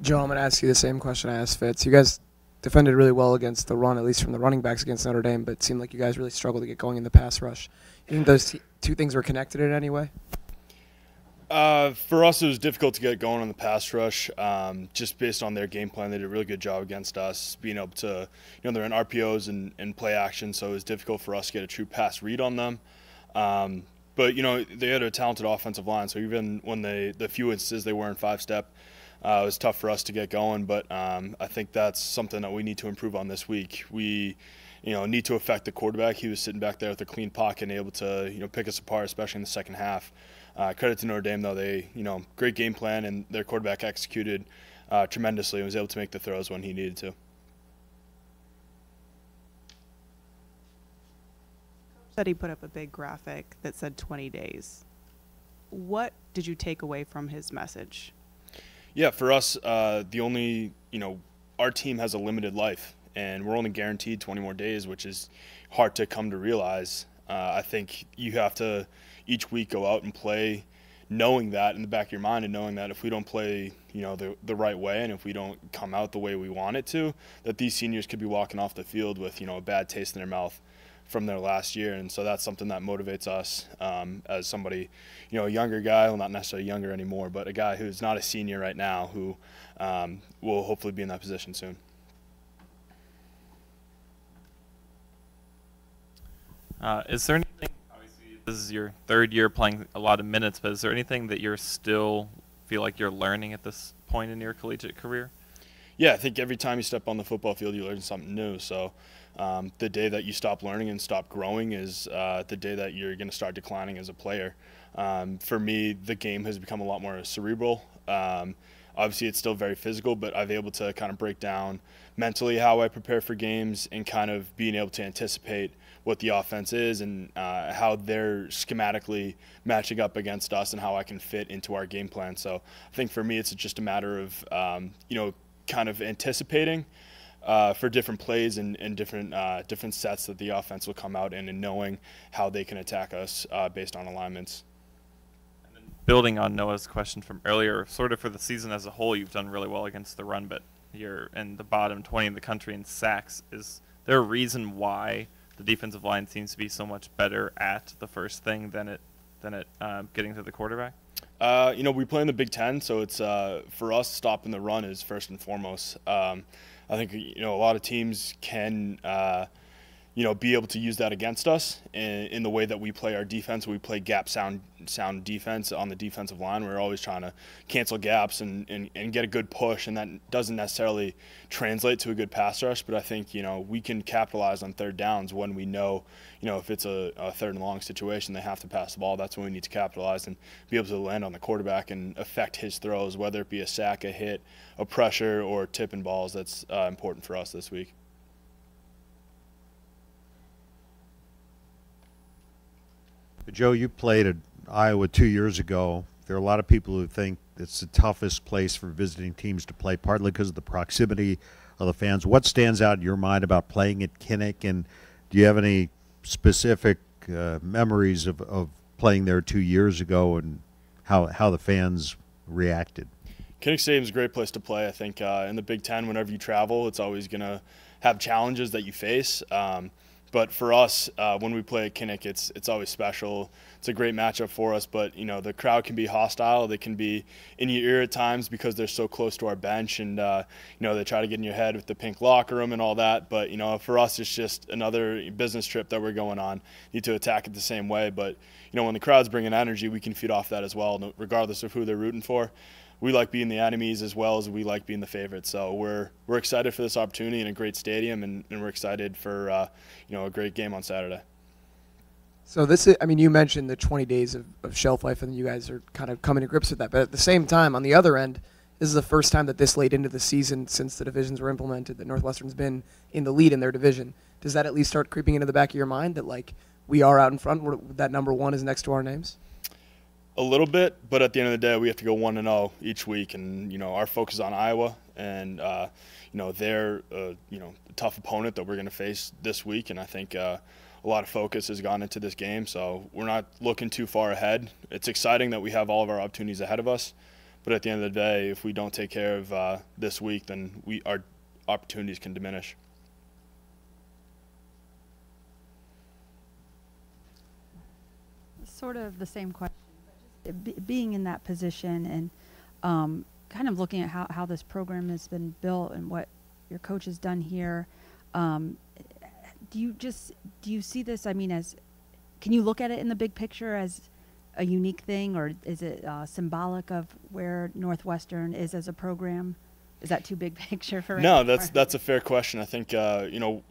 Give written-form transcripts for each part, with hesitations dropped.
Joe, I'm going to ask you the same question I asked Fitz. You guys defended really well against the run, at least from the running backs against Notre Dame, but it seemed like you guys really struggled to get going in the pass rush. You think those two things were connected in any way? For us, it was difficult to get going on the pass rush, just based on their game plan. They did a really good job against us, being able to, they're in RPOs and play action, so it was difficult for us to get a true pass read on them. But they had a talented offensive line, so even when the few instances they were in five-step, it was tough for us to get going. But I think that's something that we need to improve on this week. We need to affect the quarterback. He was sitting back there with a clean pocket and able to pick us apart, especially in the second half. Credit to Notre Dame, though. They, great game plan, and their quarterback executed tremendously and was able to make the throws when he needed to. Said he put up a big graphic that said 20 days. What did you take away from his message? Yeah, for us, the only, our team has a limited life, and we're only guaranteed 20 more days, which is hard to come to realize. I think you have to each week go out and play knowing that in the back of your mind, and knowing that if we don't play the right way, and if we don't come out the way we want it to, that these seniors could be walking off the field with a bad taste in their mouth from their last year. And so that's something that motivates us as somebody, a younger guy, well, not necessarily younger anymore, but a guy who's not a senior right now who will hopefully be in that position soon. Is there anything, obviously this is your third year playing a lot of minutes, but is there anything that you're still feel like you're learning at this point in your collegiate career? Yeah, I think every time you step on the football field, you learn something new. So the day that you stop learning and stop growing is the day that you're going to start declining as a player. For me, the game has become a lot more cerebral. Obviously, it's still very physical, but I've been able to kind of break down mentally how I prepare for games, and kind of being able to anticipate what the offense is and how they're schematically matching up against us and how I can fit into our game plan. So I think for me, it's just a matter of, kind of anticipating for different plays and different sets that the offense will come out in, and knowing how they can attack us based on alignments. Building on Noah's question from earlier, sort of for the season as a whole, you've done really well against the run, but you're in the bottom 20 in the country in sacks. Is there a reason why the defensive line seems to be so much better at the first thing than at getting to the quarterback? We play in the Big Ten, so it's for us, stopping the run is first and foremost. I think a lot of teams can be able to use that against us in the way that we play our defense. We play gap sound defense on the defensive line. We're always trying to cancel gaps and get a good push, and that doesn't necessarily translate to a good pass rush. But I think we can capitalize on third downs when we know if it's a third and long situation, they have to pass the ball. That's when we need to capitalize and be able to land on the quarterback and affect his throws, whether it be a sack, a hit, a pressure, or tipping balls. That's important for us this week. Joe, you played at Iowa 2 years ago. There are a lot of people who think it's the toughest place for visiting teams to play, partly because of the proximity of the fans. What stands out in your mind about playing at Kinnick, and do you have any specific memories of playing there 2 years ago and how the fans reacted? Kinnick Stadium is a great place to play. I think in the Big Ten, whenever you travel, it's always going to have challenges that you face. But for us, when we play at Kinnick, it's always special. It's a great matchup for us, but the crowd can be hostile. They can be in your ear at times because they're so close to our bench, and they try to get in your head with the pink locker room and all that. But for us, it's just another business trip that we're going on. Need to attack it the same way, but when the crowd's bringing energy, we can feed off that as well, regardless of who they're rooting for. We like being the enemies as well as we like being the favorites. So we're excited for this opportunity in a great stadium, and we're excited for a great game on Saturday. So you mentioned the 20 days of shelf life, and you guys are kind of coming to grips with that. But at the same time, on the other end, this is the first time that this late into the season since the divisions were implemented that Northwestern's been in the lead in their division. Does that at least start creeping into the back of your mind that, we are out in front, that number one is next to our names? A little bit, but at the end of the day, we have to go 1-0 each week, and our focus is on Iowa, and they're a tough opponent that we're going to face this week, and I think a lot of focus has gone into this game, so we're not looking too far ahead. It's exciting that we have all of our opportunities ahead of us, But at the end of the day, if we don't take care of this week, then our opportunities can diminish. Sort of the same question. Being in that position and kind of looking at how this program has been built and what your coach has done here, do you see this, I mean, can you look at it in the big picture as a unique thing, or is it symbolic of where Northwestern is as a program? Is that too big picture for No, that's a fair question. I think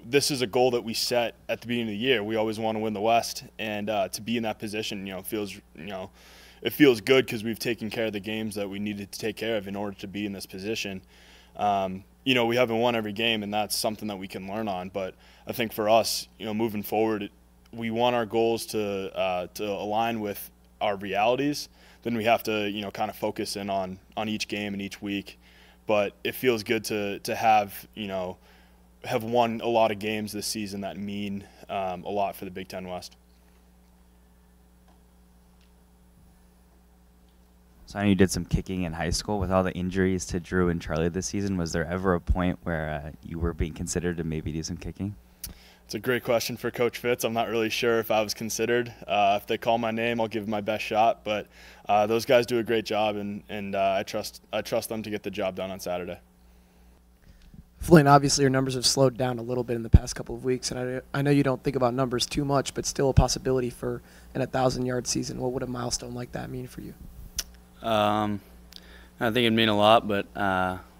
this is a goal that we set at the beginning of the year. We always want to win the West, and to be in that position, it feels good because we've taken care of the games that we needed to take care of in order to be in this position. We haven't won every game, and that's something that we can learn on. But I think for us, moving forward, we want our goals to align with our realities. Then we have to kind of focus in on each game and each week. But it feels good to have won a lot of games this season that mean a lot for the Big Ten West. So I know you did some kicking in high school. With all the injuries to Drew and Charlie this season, was there ever a point where you were being considered to maybe do some kicking? It's a great question for Coach Fitz. I'm not really sure if I was considered. If they call my name, I'll give it my best shot. But those guys do a great job, and I trust them to get the job done on Saturday. Flynn, obviously your numbers have slowed down a little bit in the past couple of weeks, and I know you don't think about numbers too much, but still a possibility for an 1,000-yard season. What would a milestone like that mean for you? I think it'd mean a lot, but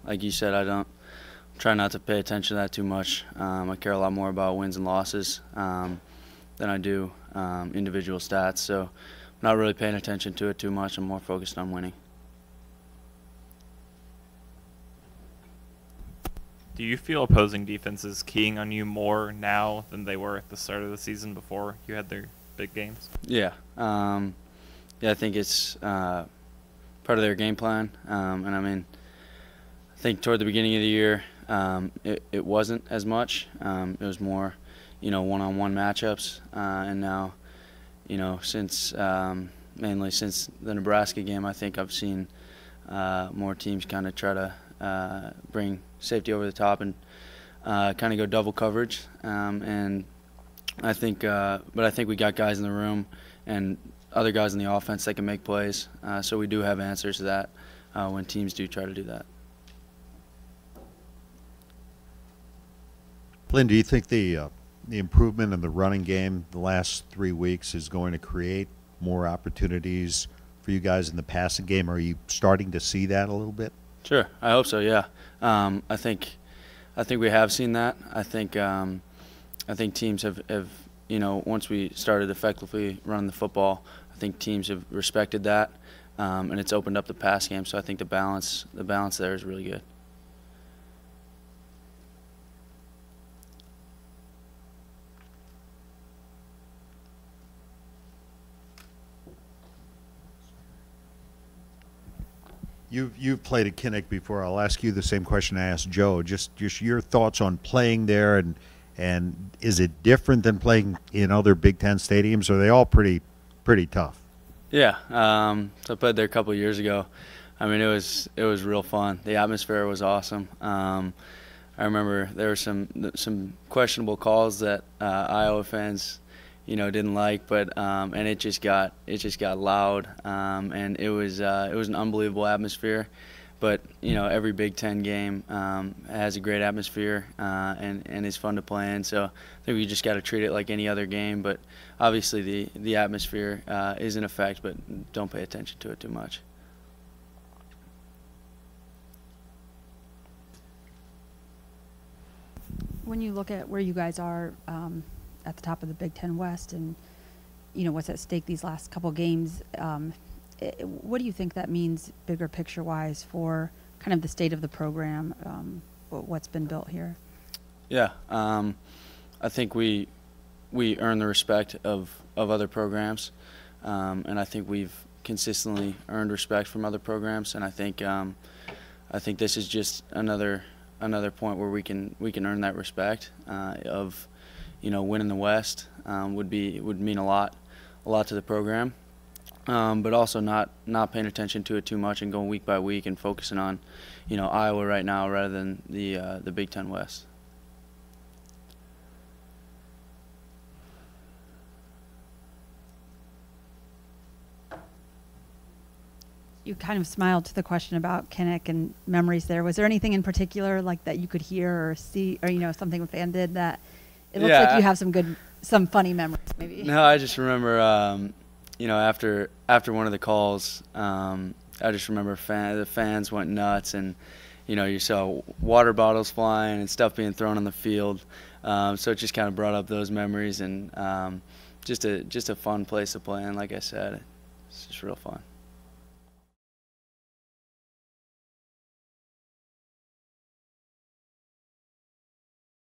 like you said, I don't try not to pay attention to that too much. I care a lot more about wins and losses than I do individual stats, so I'm not really paying attention to it too much. I'm more focused on winning. Do you feel opposing defenses keying on you more now than they were at the start of the season before you had their big games? Yeah. I think it's part of their game plan. And I mean, I think toward the beginning of the year, it wasn't as much. It was more, one-on-one matchups. And now, mainly since the Nebraska game, I think I've seen more teams kind of try to bring safety over the top and kind of go double coverage. And I think, but I think we got guys in the room and other guys in the offense that can make plays. So we do have answers to that when teams do try to do that. Flynn, do you think the improvement in the running game the last 3 weeks is going to create more opportunities for you guys in the passing game? Are you starting to see that a little bit? Sure, I hope so. Yeah, I think we have seen that. I think teams have once we started effectively running the football, I think teams have respected that, and it's opened up the pass game. So I think the balance there is really good. You've played at Kinnick before. I'll ask you the same question I asked Joe. Just your thoughts on playing there, and is it different than playing in other Big Ten stadiums? Or are they all pretty tough? Yeah, so I played there a couple of years ago. I mean, it was real fun. The atmosphere was awesome. I remember there were some questionable calls that Iowa fans didn't like, but and it just got loud, and it was an unbelievable atmosphere. But every Big Ten game has a great atmosphere and is fun to play in. So I think we just got to treat it like any other game. But obviously the atmosphere is in effect, but don't pay attention to it too much. When you look at where you guys are at the top of the Big Ten West and what's at stake these last couple games, what do you think that means bigger picture wise for kind of the state of the program, what's been built here? Yeah, I think we earn the respect of other programs, and I think we've consistently earned respect from other programs, and I think this is just another point where we can earn that respect of winning the West would mean a lot to the program. but also not paying attention to it too much and going week by week and focusing on, Iowa right now rather than the Big Ten West. You kind of smiled to the question about Kinnick and memories there. Was there anything in particular like that you could hear or see, or something a fan did that it looks like you have some funny memories maybe? No, I just remember, after one of the calls, I just remember the fans went nuts, and you saw water bottles flying and stuff being thrown on the field. So it just kind of brought up those memories, and just a fun place to play in. Like I said, it's just real fun.